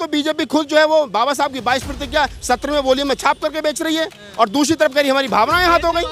तो बीजेपी खुद जो है वो बाबा साहब की 22 प्रतिज्ञा 17वें वॉल्यूम में छाप करके बेच रही है और दूसरी तरफ कह रही हमारी भावनाएं हाथ हो गई,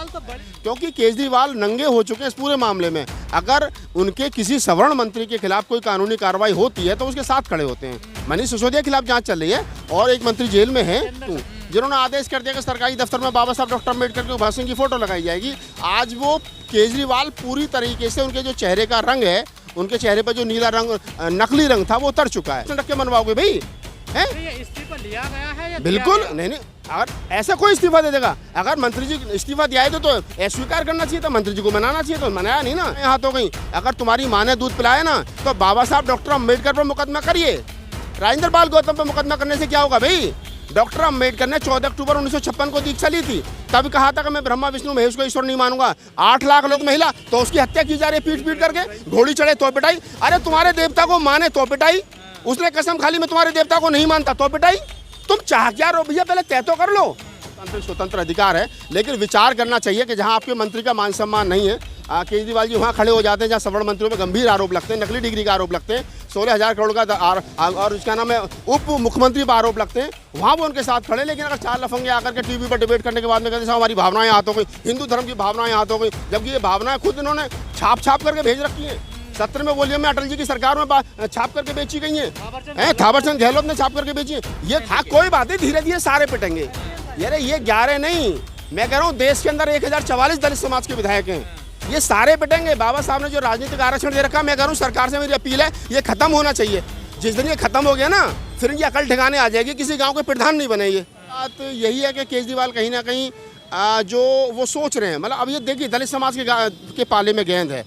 क्योंकि केजरीवाल नंगे हो चुके हैं इस पूरे मामले में। अगर उनके किसी सवर्ण मंत्री के खिलाफ कोई कानूनी कार्रवाई होती है तो उसके साथ खड़े होते हैं। मनीष सिसोदिया के खिलाफ जांच चल रही है और एक मंत्री जेल में है जिन्होंने आदेश कर दिया कि सरकारी दफ्तर में बाबा साहब डॉक्टर अम्बेडकर के भाषण की फोटो लगाई जाएगी। आज वो केजरीवाल पूरी तरीके से उनके जो चेहरे का रंग है, उनके चेहरे पर जो नीला रंग नकली रंग था वो उतर चुका है। रख के मनवाओगे भाई हैं? इस्तीफा लिया गया है या बिल्कुल नहीं। अगर ऐसा कोई इस्तीफा दे देगा, अगर मंत्री जी इस्तीफा दिया है तो अस्वीकार करना चाहिए था, मंत्री जी को मनाना चाहिए, तो मनाया नहीं ना, हाथ हो गई। अगर तुम्हारी माँ ने दूध पिलाया ना तो बाबा साहब डॉक्टर अम्बेडकर पर मुकदमा करिए। राजेंद्र पाल गौतम पर मुकदमा करने से क्या होगा भाई? डॉक्टर अम्बेडकर ने 14 अक्टूबर 1956 को दीक्षा ली थी, तब कहा था कि मैं ब्रह्मा विष्णु महेश को ईश्वर नहीं मानूंगा। 8 लाख लोग महिला, तो उसकी हत्या की जा रही है पीट करके, घोड़ी चढ़े तो पिटाई। अरे तुम्हारे देवता को माने तो पिटाई, उसने कसम खाली मैं तुम्हारे देवता को नहीं मानता तो पिटाई। तुम चाह क्या रहो भैया, पहले तय तो कर लो। स्वतंत्र अधिकार है, लेकिन विचार करना चाहिए कि जहां आपके मंत्री का मान सम्मान नहीं है, केजरीवाल जी वहां खड़े हो जाते हैं जहां सवर्ण मंत्रियों में गंभीर आरोप लगते हैं, नकली डिग्री का आरोप लगते हैं, 16,000 करोड़ का और उसका नाम है उप मुख्यमंत्री पर आरोप लगते हैं, वहां वो उनके साथ खड़े। लेकिन अगर 4 लफंगे आकर के टीवी पर डिबेट करने के बाद में कहते हैं हमारी भावनाएं हाथ हो गई, हिंदू धर्म की भावनाएं हाथ हो गई, जबकि ये भावनाएं खुद इन्होंने छाप करके भेज रखी है। 17वें वॉल्यूम में अटल जी की सरकार में छाप करके बेची गई है, थावरचंद गहलोत ने छाप करके बेची है। ये कोई बात नहीं, धीरे धीरे सारे पिटेंगे। यार ये 11 नहीं, मैं कह रहा हूँ देश के अंदर 1044 दलित समाज के विधायक हैं, ये सारे पिटेंगे। बाबा साहब ने जो राजनीतिक आरक्षण दे रखा, मैं कह रहा हूँ सरकार से मेरी अपील है ये खत्म होना चाहिए। जिस दिन ये खत्म हो गया ना, फिर इनकी अकल ठिकाने आ जाएगी, किसी गाँव के प्रधान नहीं बनेंगे। बात यही है कि केजरीवाल कहीं ना कहीं जो वो सोच रहे हैं, मतलब अब ये देखिए दलित समाज के पाले में गेंद है,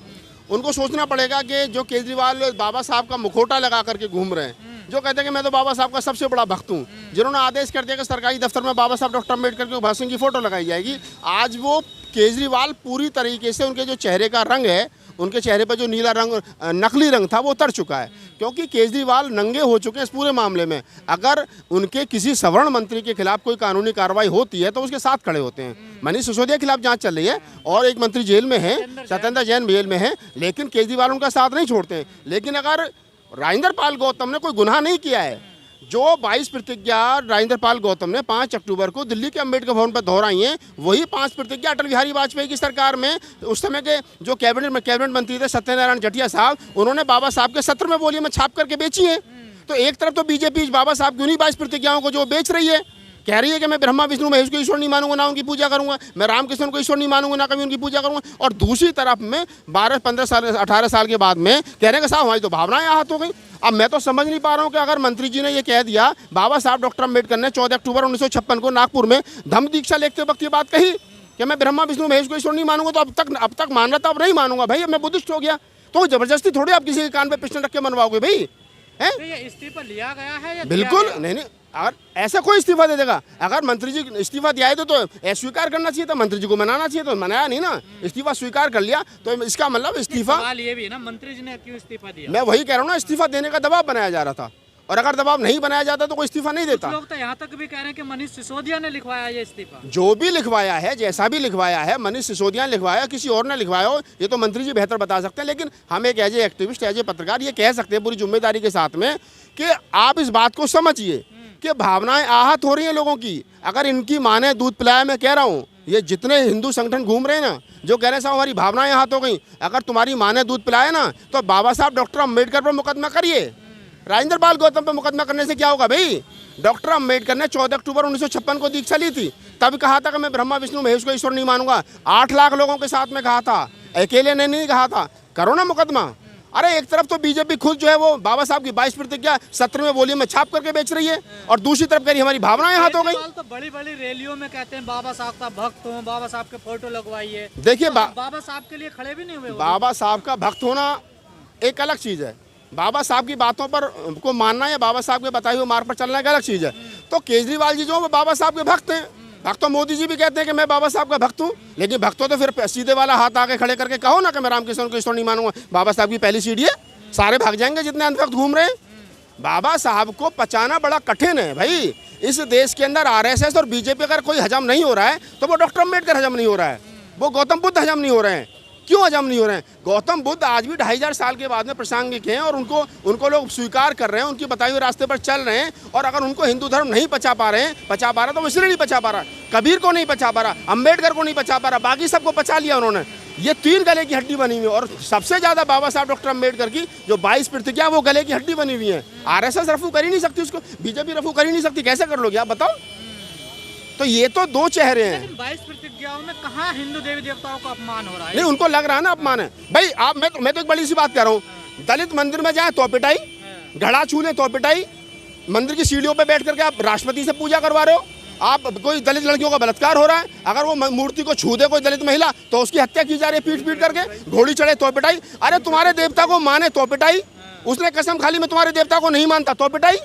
उनको सोचना पड़ेगा कि जो केजरीवाल बाबा साहब का मुखौटा लगा करके घूम रहे हैं, जो कहते हैं कि मैं तो बाबा साहब का सबसे बड़ा भक्त हूँ, जिन्होंने आदेश कर दिया कि सरकारी दफ्तर में बाबा साहब डॉक्टर अम्बेडकर के भाषण की फोटो लगाई जाएगी। आज वो केजरीवाल पूरी तरीके से उनके जो चेहरे का रंग है, उनके चेहरे पर जो नीला रंग नकली रंग था वो उतर चुका है, क्योंकि केजरीवाल नंगे हो चुके हैं इस पूरे मामले में। अगर उनके किसी सवर्ण मंत्री के खिलाफ कोई कानूनी कार्रवाई होती है तो उसके साथ खड़े होते हैं। मनीष सिसोदिया के खिलाफ जांच चल रही है और एक मंत्री जेल में है, सत्येंद्र जैन जेल में है, लेकिन केजरीवाल उनका साथ नहीं छोड़ते हैं। लेकिन अगर राजेंद्र पाल गौतम ने कोई गुनाह नहीं किया है, जो 22 प्रतिज्ञा राजेंद्र पाल गौतम ने 5 अक्टूबर को दिल्ली के अम्बेडकर भवन पर दोहराई हैं, वही 5 प्रतिज्ञा अटल बिहारी वाजपेयी की सरकार में उस समय के जो कैबिनेट मंत्री थे सत्यनारायण जटिया साहब, उन्होंने बाबा साहब के 17वें वॉल्यूम में छाप करके बेची है। तो एक तरफ तो बीजेपी बाबा साहब की उन्हीं 22 प्रतिज्ञाओं को जो बेच रही है, कह रही है कि मैं ब्रह्मा विष्णु महेश को ईश्वर नहीं मानूंगा, ना उनकी पूजा करूंगा, मैं रामकृष्ण को ईश्वर नहीं मानूंगा, ना कभी उनकी पूजा करूंगा, और दूसरी तरफ में 12-15 साल 18 साल के बाद में कह रहे हैं कि साहब हमारी तो भावनाएं आहत हो गई। अब मैं तो समझ नहीं पा रहा हूँ कि अगर मंत्री जी ने ये कह दिया, बाबा साहब डॉक्टर अम्बेडकर ने 14 अक्टूबर 1956 को नागपुर में धम्म दीक्षा लेते वक्त ये बात कही कि मैं ब्रह्मा विष्णु महेश को ईश्वर नहीं मानूंगा, तो अब तक मान रहा था, अब नहीं मानूंगा भाई, अब मैं बुद्धिस्ट हो गया। तो जबरदस्ती थोड़ी आप किसी के कान पे पिस्टल रख के मनवाओगे भाई हैं? तो ये इस्तीफा लिया गया है या बिल्कुल नहीं। अगर ऐसा कोई इस्तीफा दे देगा, अगर मंत्री जी इस्तीफा दिया है तो अस्वीकार करना चाहिए था, मंत्री जी को मनाना चाहिए, तो मनाया नहीं ना, इस्तीफा स्वीकार कर लिया, तो इसका मतलब इस्तीफा। सवाल ये भी है ना, मंत्री जी ने क्यों इस्तीफा दिया? मैं वही कह रहा हूँ ना, इस्तीफा देने का दबाव बनाया जा रहा था, और अगर दबाव नहीं बनाया जाता तो कोई इस्तीफा नहीं देता। लोग तो यहाँ तक भी कह रहे हैं कि मनीष सिसोदिया ने लिखवाया ये इस्तीफा। जो भी लिखवाया है, जैसा भी लिखवाया है, मनीष सिसोदिया ने लिखवाया, किसी और ने लिखवाया हो, ये तो मंत्री जी बेहतर बता सकते हैं। लेकिन हम एक as a activist, as a पत्रकार ये कह सकते हैं पूरी जिम्मेदारी के साथ में कि आप इस बात को समझिए कि भावनाएं आहत हो रही हैं लोगों की। अगर इनकी माँ ने दूध पिलाया, मैं कह रहा हूँ, ये जितने हिंदू संगठन घूम रहे हैं ना, जो कह रहे हैं साहब हमारी भावनाएं आहत हो गई, अगर तुम्हारी माँ ने दूध पिलाया ना तो बाबा साहब डॉक्टर अम्बेडकर पर मुकदमा करिए। राजेंद्र पाल गौतम पर मुकदमा करने से क्या होगा भाई? डॉक्टर अम्बेडकर ने 14 अक्टूबर 1956 को दीक्षा ली थी, तब कहा था कि मैं ब्रह्मा विष्णु महेश को ईश्वर नहीं मानूंगा। 8 लाख लोगों के साथ में कहा था, अकेले ने नहीं कहा था। करो ना मुकदमा। अरे एक तरफ तो बीजेपी खुद जो है वो बाबा साहब की 22 प्रतिज्ञा 17वें वॉल्यूम में छाप करके बेच रही है और दूसरी तरफ कह रही हमारी भावनाएं हाथ हो गई। तो बड़ी बड़ी रैलियों में कहते हैं बाबा साहब का भक्त हूँ, बाबा साहब के फोटो लगवाइए। देखिए बाबा साहब के लिए खड़े भी नहीं हुए। बाबा साहब का भक्त होना एक अलग चीज़ है, बाबा साहब की बातों पर को मानना या बाबा साहब के बताए हुए मार्ग पर चलना एक अलग चीज़ है। तो केजरीवाल जी जो वो बाबा साहब के भक्त हैं, भक्त तो मोदी जी भी कहते हैं कि मैं बाबा साहब का भक्त हूँ, लेकिन भक्तों तो फिर सीधे वाला हाथ आके खड़े करके कहो ना कि मैं रामकृष्ण को ईश्वर नहीं मानूंगा। बाबा साहब की पहली सीढ़ी है, सारे भाग जाएंगे जितने अंधभक्त घूम रहे हैं। बाबा साहब को पचाना बड़ा कठिन है भाई। इस देश के अंदर आरएसएस और बीजेपी अगर कोई हजम नहीं हो रहा है तो वो डॉक्टर अम्बेडकर हजम नहीं हो रहा है, वो गौतम बुद्ध हजम नहीं हो रहे हैं। क्यों हजम नहीं हो रहे हैं? गौतम बुद्ध आज भी 2500 साल के बाद में प्रासंगिक हैं और उनको लोग स्वीकार कर रहे हैं, उनकी बताई हुए रास्ते पर चल रहे हैं। और अगर उनको हिंदू धर्म नहीं पचा पा रहा तो वो इसलिए नहीं पचा पा रहा। कबीर को नहीं पचा पा रहा, अम्बेडकर को नहीं पचा पा रहा, बाकी सबको पचा लिया उन्होंने। ये 3 गले की हड्डी बनी हुई है। और सबसे ज़्यादा बाबा साहब डॉक्टर अम्बेडकर की जो 22 प्रतिज्ञा वो गले की हड्डी बनी हुई है। RSS रफू कर ही नहीं सकती उसको, बीजेपी रफू कर ही नहीं सकती, कैसे कर लोगे आप बताओ? तो ये तो 2 चेहरे हैं। लेकिन 22 प्रतिज्ञाओं में कहाँ हिंदू देवी देवताओं का अपमान हो रहा है? नहीं, उनको लग रहा है ना अपमान है भाई। आप मैं तो एक बड़ी सी बात कर रहा हूँ, दलित मंदिर में जाए तो पिटाई, घड़ा छू ले तो पिटाई, मंदिर की सीढ़ियों पे बैठ करके आप राष्ट्रपति से पूजा करवा रहे हो, आप कोई दलित लड़कियों का बलात्कार हो रहा है, अगर वो मूर्ति को छू दे कोई दलित महिला तो उसकी हत्या की जा रही है पीट करके, घोड़ी चढ़े तो पिटाई। अरे तुम्हारे देवता को माने तो पिटाई, उसने कसम खाली मैं तुम्हारे देवता को नहीं मानता तो पिटाई।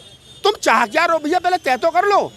तुम चाह क्या रहो भैया, पहले तय तो कर लो।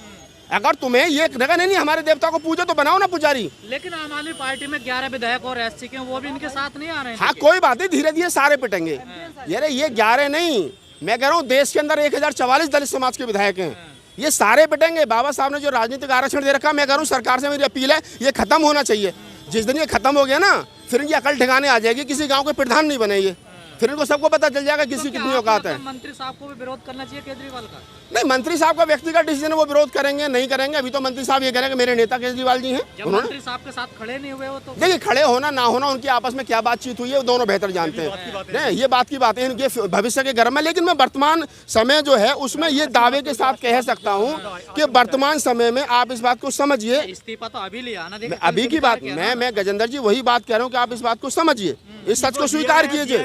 अगर तुम्हें ये लगा नहीं हमारे देवता को पूजो तो बनाओ ना पुजारी। लेकिन आम आदमी पार्टी में 11 विधायक और SC के वो भी इनके साथ नहीं आ रहे हैं। हाँ कोई बात नहीं, धीरे धीरे सारे पिटेंगे। ये 11 नहीं, मैं कह रहा हूँ देश के अंदर 1044 दलित समाज के विधायक हैं, ये सारे पिटेंगे। बाबा साहब ने जो राजनीतिक आरक्षण दे रखा, मैं कह रहा हूँ सरकार से मेरी अपील है ये खत्म होना चाहिए। जिस दिन ये खत्म हो गया ना, फिर इनकी अकल ठिकाने आ जाएगी, किसी गाँव के प्रधान नहीं बनेंगे, फिर इनको सबको पता चल जाएगा किसी कितनी औकात है। मंत्री साहब को भी विरोध करना चाहिए केजरीवाल का? नहीं, मंत्री साहब का व्यक्तिगत डिसीजन है, वो विरोध करेंगे नहीं करेंगे। अभी तो मंत्री साहब ये करेंगे मेरे नेता केजरीवाल जी हैं, मंत्री साहब के साथ खड़े नहीं हुए वो तो। देखिए खड़े होना ना होना उनकी आपस में क्या बातचीत हुई है वो दोनों बेहतर जानते हैं। ये बात की बात है इनके भविष्य के गर्म में। लेकिन मैं वर्तमान समय जो है उसमें ये दावे के साथ कह सकता हूँ कि वर्तमान समय में आप इस बात को समझिए। इस्तीफा तो अभी लिया ना, अभी की बात मैं गजेंद्र जी वही बात कह रहा हूँ कि आप इस बात को समझिए, इस सच को स्वीकार कीजिए।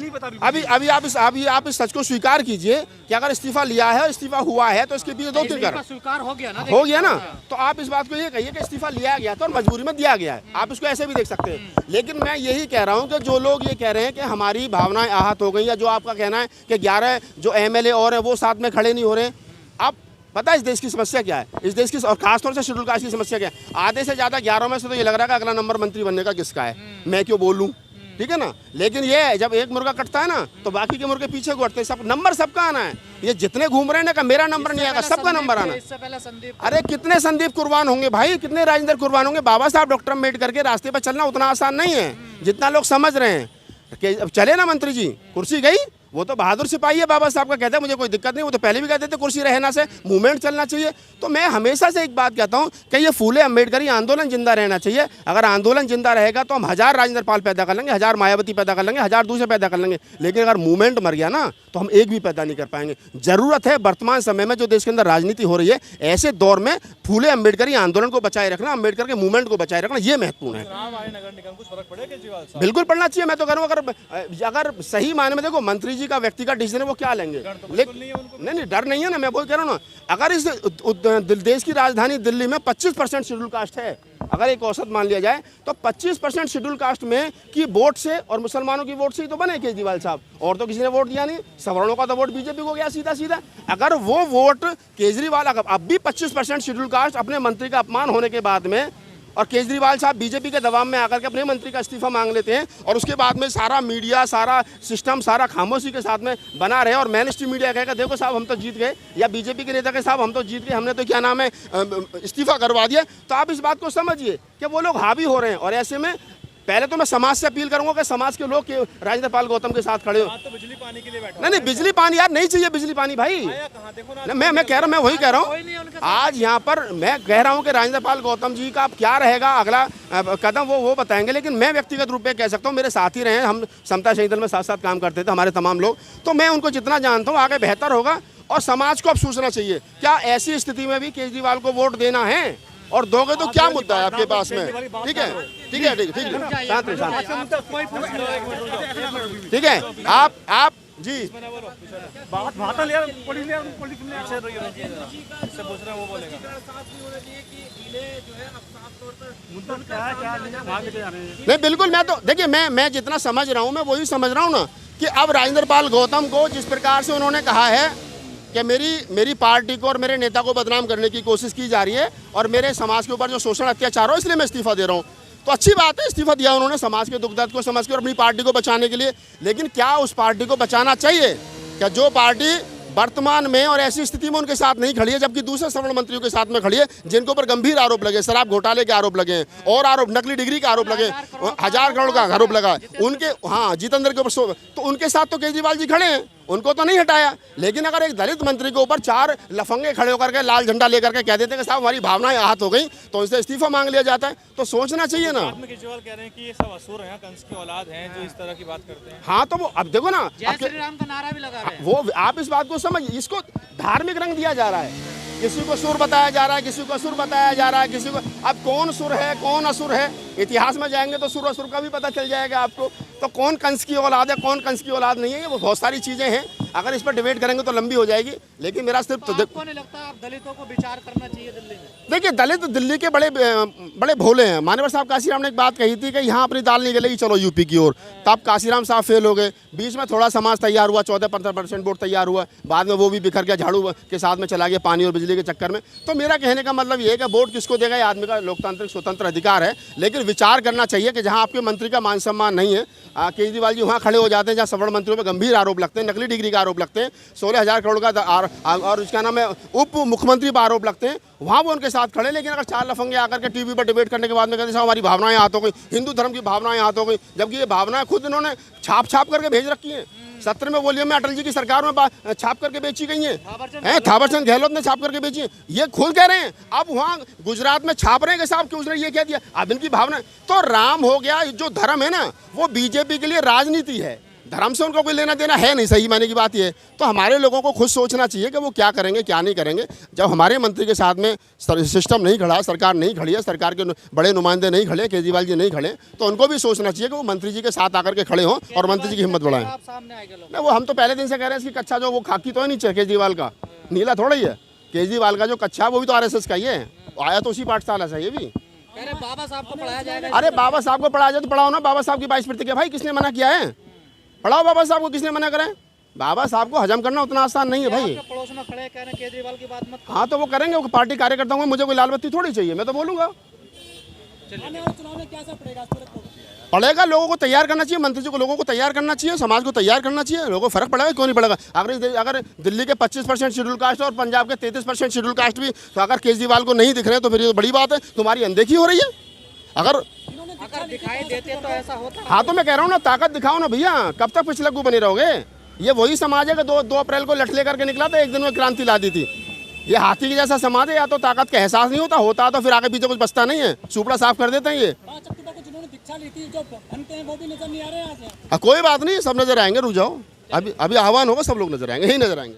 अभी आप इस सच को स्वीकार कीजिए कि अगर इस्तीफा लिया है, इस्तीफा हुआ है तो इसके पीछे 2-3 कारण स्वीकार हो गया ना, तो आप इस बात को ये कहिए कि इस्तीफा लिया गया था और मजबूरी में दिया गया है। आप इसको ऐसे भी देख सकते हैं। लेकिन मैं यही कह रहा हूँ कि जो लोग ये कह रहे हैं कि हमारी भावनाएं आहत हो गई, या जो आपका कहना है कि 11 जो MLA और है वो साथ में खड़े नहीं हो रहे, आप पता है इस देश की समस्या क्या है? इस देश की और खासतौर से शेड्यूल कास्ट की समस्या क्या है? आधे से ज़्यादा 11 में से तो ये लग रहा है कि अगला नंबर मंत्री बनने का किसका है, मैं क्यों बोलूँ, ठीक है ना। लेकिन ये जब एक मुर्गा कटता है ना तो बाकी के मुर्गे पीछे घुटते हैं। सब नंबर सबका आना है, ये जितने घूम रहे हैं ना मेरा नंबर नहीं आएगा, सबका नंबर आना। इससे पहले संदीप, अरे कितने संदीप कुर्बान होंगे भाई, कितने राजेंद्र कुर्बान होंगे। बाबा साहब डॉक्टर अम्बेडकर के रास्ते पर चलना उतना आसान नहीं है जितना लोग समझ रहे हैं। अब चले ना मंत्री जी, कुर्सी गई, वो तो बहादुर सिपाही है बाबा साहब का, कहते हैं मुझे कोई दिक्कत नहीं। वो तो पहले भी कहते थे कुर्सी रहना से मूवमेंट चलना चाहिए। तो मैं हमेशा से एक बात कहता हूँ कि ये फूले अम्बेडकरी आंदोलन जिंदा रहना चाहिए। अगर आंदोलन जिंदा रहेगा तो हम 1000 राजेंद्र पाल पैदा कर लेंगे, 1000 मायावती पैदा कर लेंगे, 1000 दूसरे पैदा कर लेंगे। लेकिन अगर मूवमेंट मर गया ना तो हम एक भी पैदा नहीं कर पाएंगे। जरूरत है वर्तमान समय में जो देश के अंदर राजनीति हो रही है, ऐसे दौर में फूले अम्बेडकरी आंदोलन को बचाए रखना, अम्बेडकर के मूवमेंट को बचाए रखना, ये महत्वपूर्ण है। बिल्कुल पड़ना चाहिए। मैं तो कह रहा हूँ अगर सही मायने में देखो मंत्री जी का व्यक्तिगत डिसीजन वो क्या लेंगे, नहीं डर नहीं है ना। मैं वही कह रहा हूँ ना, अगर इस देश की राजधानी दिल्ली में 25% शेड्यूल कास्ट है, अगर एक औसत मान लिया जाए तो 25% शेड्यूल कास्ट में की वोट से और मुसलमानों की वोट से ही तो बने केजरीवाल साहब, और तो किसी ने वोट दिया नहीं। सवर्णों का तो वोट बीजेपी को गया सीधा सीधा। अगर वो वोट केजरीवाल, अब भी 25% शेड्यूल कास्ट अपने मंत्री का अपमान होने के बाद में, और केजरीवाल साहब बीजेपी के दबाव में आकर के अपने मंत्री का इस्तीफा मांग लेते हैं, और उसके बाद में सारा मीडिया, सारा सिस्टम, सारा खामोशी के साथ में बना रहे, और मेन स्ट्रीम मीडिया कहेगा देखो साहब हम तो जीत गए, या बीजेपी के नेता के साहब हम तो जीत गए, हमने तो क्या नाम है इस्तीफा करवा दिया। तो आप इस बात को समझिए कि वो लोग हावी हो रहे हैं। और ऐसे में पहले तो मैं समाज से अपील करूंगा कि समाज के लोग राजेंद्र पाल गौतम के साथ खड़े हो। तो बिजली पानी के लिए बैठा नहीं बिजली पानी यार नहीं चाहिए, बिजली पानी भाई मैं कह रहा हूँ, मैं वही कह रहा हूँ। आज यहाँ पर मैं कह रहा हूँ कि राजेंद्र पाल गौतम जी का क्या रहेगा अगला कदम वो बताएंगे। लेकिन मैं व्यक्तिगत रूप में कह सकता हूँ, मेरे साथी रहे हैं, हम समता शहीद दल में साथ साथ काम करते थे हमारे तमाम लोग, तो मैं उनको जितना जानता हूँ आगे बेहतर होगा। और समाज को अब सोचना चाहिए क्या ऐसी स्थिति में भी केजरीवाल को वोट देना है, और दोगे तो क्या मुद्दा है आपके पास में। ठीक है ठीक है ठीक है शांत ठीक है आप जी नहीं बिल्कुल। मैं तो देखिए मैं जितना समझ रहा हूँ मैं वही समझ रहा हूँ ना कि अब राजेंद्र पाल गौतम को जिस प्रकार से उन्होंने कहा है कि मेरी पार्टी को और मेरे नेता को बदनाम करने की कोशिश की जा रही है, और मेरे समाज के ऊपर जो शोषण अत्याचार हो इसलिए मैं इस्तीफा दे रहा हूँ, तो अच्छी बात है इस्तीफा दिया उन्होंने समाज के दुख दर्द को समझ के और अपनी पार्टी को बचाने के लिए। लेकिन क्या उस पार्टी को बचाना चाहिए? क्या जो पार्टी वर्तमान में और ऐसी स्थिति में उनके साथ नहीं खड़ी है, जबकि दूसरे श्रवण मंत्रियों के साथ में खड़ी है जिनके ऊपर गंभीर आरोप लगे, शराब घोटाले के आरोप लगे और आरोप नकली डिग्री का आरोप लगे, 1000 करोड़ का आरोप लगा उनके, हाँ जितेंद्र के ऊपर, तो उनके साथ तो केजरीवाल जी खड़े हैं, उनको तो नहीं हटाया। लेकिन अगर एक दलित मंत्री के ऊपर 4 लफंगे खड़े होकर के लाल झंडा लेकर के कह देते हैं कि साहब हमारी भावनाएं आहत हो गई, तो उनसे इस्तीफा मांग लिया जाता है, तो सोचना चाहिए ना। केजरीवाल कह रहे हैं कि ये सब असुर हैं, कंस की औलाद हैं जो इस तरह की बात करते हैं। हाँ तो वो अब देखो ना, जय श्री राम का नारा भी लगा रहे हैं। वो आप इस बात को समझिए, इसको धार्मिक रंग दिया जा रहा है, किसी को सुर बताया जा रहा है, किसी को असुर बताया जा रहा है, किसी को, अब कौन सुर है कौन असुर है, इतिहास में जाएंगे तो सुर असुर का भी पता चल जाएगा आपको। तो कौन कंस की औलाद है कौन कंस की औलाद नहीं है, ये वो बहुत सारी चीजें हैं, अगर इस पर डिबेट करेंगे तो लंबी हो जाएगी। लेकिन मेरा सिर्फ तो आपको नहीं लगता आप दलितों को विचार करना चाहिए दिल्ली में? देखिए, दलित दिल्ली के बड़े भोले हैं। मान्यवर साहब काशीराम ने एक बात कही थी कि यहाँ अपनी दाल नहीं गलेगी, चलो यूपी की ओर, तब काशीराम साहब फेल हो गए। बीच में थोड़ा समाज तैयार हुआ, 14-15% वोट तैयार हुआ, बाद में वो भी बिखर गया, झाड़ू के साथ में चला गया पानी और बिजली के चक्कर में। तो मेरा कहने का मतलब ये है कि वोट किसको देगा ये आदमी का लोकतांत्रिक स्वतंत्र अधिकार है, लेकिन विचार करना चाहिए कि जहाँ आपके मंत्री का मान सम्मान नहीं है, केजरीवाल जी वहाँ खड़े हो जाते हैं जहाँ श्रवण मंत्रियों पर गंभीर आरोप लगते हैं, नकली डिग्री का आरोप लगते हैं, 16,000 करोड़ का और उसका नाम है उप मुख्यमंत्री पर आरोप लगते हैं, वहाँ वो उनके साथ खड़े। लेकिन अगर 4 लफंगे आकर के टीवी पर डिबेट करने के बाद में कहते हैं हमारी भावनाएं आहत हो गई, हिंदू धर्म की भावनाएं आहत हो गई, जबकि ये भावनाएं खुद इन्होंने छाप करके भेज रखी हैं। 17वें वॉल्यूम में अटल जी की सरकार में छाप करके बेची गई हैं, थावरचंद गहलोत ने छाप करके बेची है, ये खुद कह रहे हैं। अब वहाँ गुजरात में छाप रहे हैं कि साहब क्यों उसने ये कह दिया, अब इनकी भावना तो राम हो गया। जो धर्म है ना वो बीजेपी के लिए राजनीति है, धर्म से उनको कोई लेना देना है नहीं, सही मायने की बात ये है। तो हमारे लोगों को खुद सोचना चाहिए कि वो क्या करेंगे क्या नहीं करेंगे। जब हमारे मंत्री के साथ में सिस्टम नहीं खड़ा, सरकार नहीं खड़ी है, सरकार के बड़े नुमाइंदे नहीं खड़े, केजरीवाल जी नहीं खड़े, तो उनको भी सोचना चाहिए कि वो मंत्री जी के साथ आकर के खड़े हों और मंत्री जी की हिम्मत बढ़ाएं। नहीं, वो हम तो पहले दिन से कह रहे हैं इसकी कच्चा जो वो खाकी तो है नीचे केजरीवाल का, नीला थोड़ा ही है। केजरीवाल का जो कच्चा है वो भी तो RSS का ही है, आया तो उसी पाठशाला से ये भी। अरे बाबा साहब को पढ़ाया जाएगा। अरे बाबा साहब को पढ़ाया जाए तो पढ़ाओ ना, बाबा साहब की 22 प्रतिज्ञा भाई किसने मना किया है, पढ़ाओ बाबा साहब को, किसने मना करें। बाबा साहब को हजम करना उतना आसान नहीं है भाई। पड़ोस में खड़े कह रहे केजरीवाल की बात मत। हाँ तो वो करेंगे, वो पार्टी कार्यकर्ता हूँ, मुझे कोई लाल बत्ती थोड़ी चाहिए, मैं तो बोलूँगा। पड़ेगा, लोगों को तैयार करना चाहिए, मंत्री जी को लोगों को तैयार करना चाहिए, समाज को तैयार करना चाहिए, लोगों को फर्क पड़ेगा क्यों नहीं पड़ेगा। अगर दिल्ली के 25% शेड्यूल कास्ट और पंजाब के 33% शेड्यूल कास्ट भी तो अगर केजरीवाल को नहीं दिख रहे तो फिर ये बड़ी बात है, तुम्हारी अनदेखी हो रही है। अगर दिखाई देते तो ऐसा होता। हाँ तो मैं कह रहा हूँ ना, ताकत दिखाओ ना भैया, कब तक पिछलग्गू बने रहोगे। ये वही समाज है कि 2 अप्रैल को लठ लेकर के निकला था, एक दिन में क्रांति ला दी थी। ये हाथी के जैसा समाज है, या तो ताकत का एहसास नहीं होता तो फिर आगे पीछे कुछ बचता नहीं है, सुपड़ा साफ कर देते हैं ये। कोई बात नहीं, सब नजर आएंगे, रुक जाओ, अभी आह्वान होगा, सब लोग नजर आएंगे, यही नजर आएंगे।